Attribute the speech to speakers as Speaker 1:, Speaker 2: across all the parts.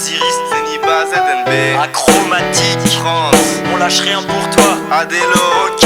Speaker 1: Osiris, Zeniba, ZNB,
Speaker 2: Achromatique,
Speaker 1: France,
Speaker 2: on lâche rien pour toi.
Speaker 1: Adelo,
Speaker 2: Ok.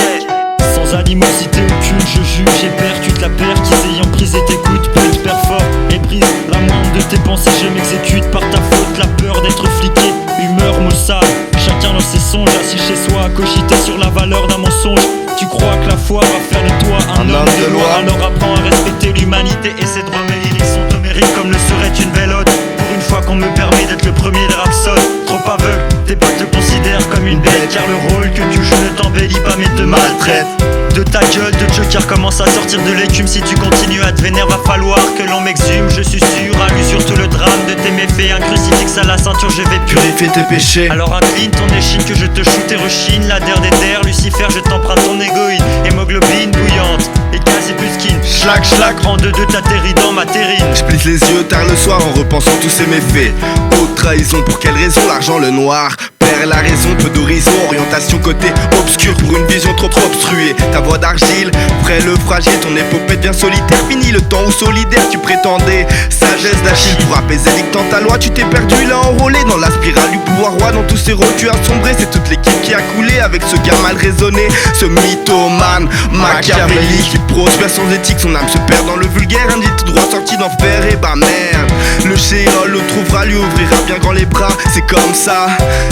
Speaker 3: Sans animosité aucune, je juge et percute la paire qui ayant prise et t'écoute, brute, perfore et brise la moindre de tes pensées. Je m'exécute par ta faute, la peur d'être fliqué, humeur maussade. Chacun dans ses songes, assis chez soi, cogité sur la valeur d'un mensonge. Tu crois que la foi va faire de toi un homme de loi? Alors apprends à respecter l'humanité et ses droits, mais ils sont au mérite comme le serait une belle ode. Pour une fois qu'on me permet d'être le premier des rhapsodes, trop aveugle, tes potes te considèrent comme une bête, car le rôle que tu joues ne t'embellit pas mais te maltraite. De ta gueule de joker commence à sortir de l'écume. Si tu continues à te vénérer, va falloir que l'on m'exhume. Je suis sûr, à lui sur tout le drame de tes méfaits. Un crucifix à la ceinture, je vais
Speaker 1: purifier tes péchés.
Speaker 3: Alors incline ton échine que je te shoot et rechine. La der des terres, Lucifer, je t'emprunte ton égoïne. Hémoglobine bouillante et quasi plus skin. Schlack, schlack, en deux t'atterris dans ma terrine.
Speaker 1: Je plisse les yeux tard le soir en repensant tous ces méfaits. Haute trahison, pour quelle raison l'argent, le noir perd la raison, peu d'horizon, orientation côté obscur pour une vision trop obstruée. Ta voix d'argile, frêle, fragile, ton épopée devient solitaire. Fini le temps où solidaire tu prétendais. Sagesse d'Achille pour apaiser dictant ta loi. Tu t'es perdu là enrôlé dans la spirale du pouvoir roi. Dans tous ces rôles tu as sombré. C'est toute l'équipe qui a coulé avec ce gars mal raisonné. Ce mythomane machiavélique qui prospère sans éthique. Son âme se perd dans le vulgaire. Un dit tout droit sorti d'enfer et bah merde. Le Shéol le trouvera, lui ouvrira bien grand les bras. C'est comme ça,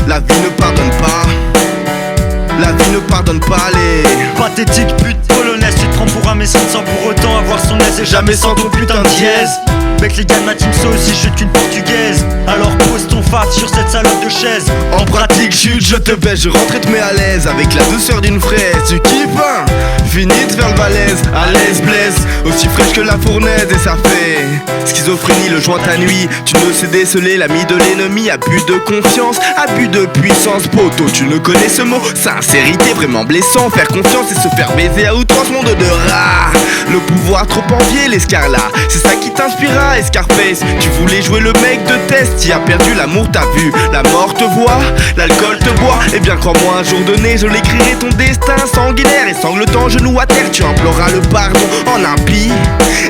Speaker 1: la vie ne pardonne pas. La vie ne pardonne pas les
Speaker 3: pathétique pute polonaise. Tu te prends pour un messin sans pour autant avoir son aise. Et jamais sans ton putain de dièse. Bec les gars de ma team so aussi je suis qu'une portugaise. Alors pose ton face sur cette salope de chaise.
Speaker 1: En pratique chute, je te baisse, je rentre et te mets à l'aise. Avec la douceur d'une fraise, tu kiffes hein. Fini de faire le balèze, à l'aise blesse. Aussi fraîche que la fournaise et ça fait schizophrénie, le joint à nuit. Tu ne sais déceler l'ami de l'ennemi. Abus de confiance, abus de puissance. Poto, tu ne connais ce mot. Sincérité vraiment blessant. Faire confiance et se faire baiser à outrance, monde de rat. Le pouvoir trop envié, l'escarlat. C'est ça qui t'inspira, Scarface. Tu voulais jouer le mec de test. T'y as perdu l'amour, t'as vu. La mort te voit, l'alcool te boit. Et bien crois-moi, un jour donné, je l'écrirai ton destin sanguinaire. Et sanglotant, genou à terre, tu imploras le pardon en impie.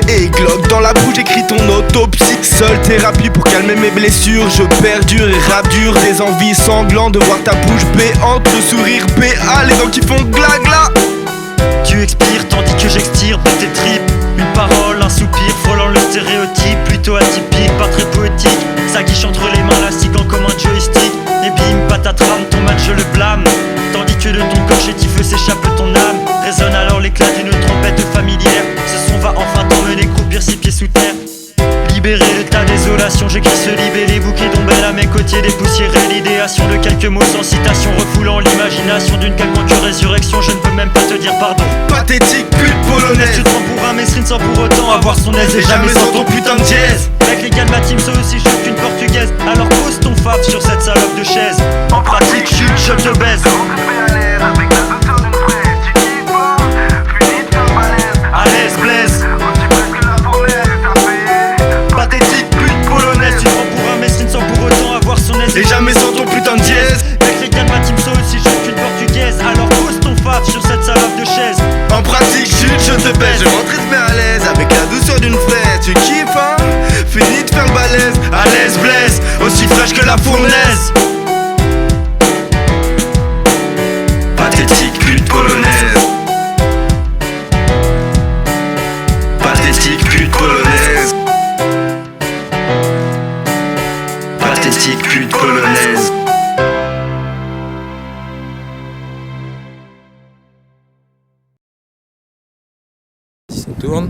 Speaker 1: Et glock dans la bouche, j'écris ton autopsie. Seule thérapie pour calmer mes blessures. Je perdure et rap dur. Des envies sanglantes de voir ta bouche béante. Le sourire PA, les dents qui font gla gla.
Speaker 3: Tu expires tandis que j'extire de tes tripes. Une parole, un soupir, frôlant le stéréotype. Plutôt atypique, pas très poétique. Ça guiche entre les mains, l'astiquant comme un joystick. Et bim, patatram, ton match je le blâme. Tandis que de ton corps chétifeux s'échappe ton âme. Résonne alors l'éclat d'une trompette familière. Ce son va enfin t'emmener croupir 6 pieds sous terre. Libéré de ta désolation, j'écris ce libé, les bouquets d'ombelles à mes côtiers, dépoussiérés l'idéation de quelques mots sans citation, refoulant l'imagination d'une quelconque résurrection. Je ne peux même pas te dire pardon.
Speaker 1: Pathétique pute polonaise.
Speaker 3: Tu te prends pour un mesrine sans pour autant avoir son aise. Et jamais sans ton putain de dièse. Avec les gars de ma team, ça aussi je suis qu'une portugaise. Alors pose ton fave sur cette salope de chaise. En pratique, chute, je te baise. À l'aise, blaise. Pathétique pute polonaise. Tu te prends pour un mesrine sans pour autant avoir son aise.
Speaker 1: Et jamais sans ton putain de dièse.
Speaker 3: Avec les gars de ma team, ça aussi je suis qu'une portugaise. Alors pose ton fave sur cette salope de chaise.
Speaker 1: En pratique chute, je te baise. Je rentre et te mets à l'aise. Avec la douceur d'une fraise. Tu kiffes hein. Fini de faire le balèze. À l'aise blesse. Aussi fraîche que la fournaise. Pathétique pute polonaise. Pathétique pute polonaise. Pathétique pute polonaise.
Speaker 4: Ça tourne.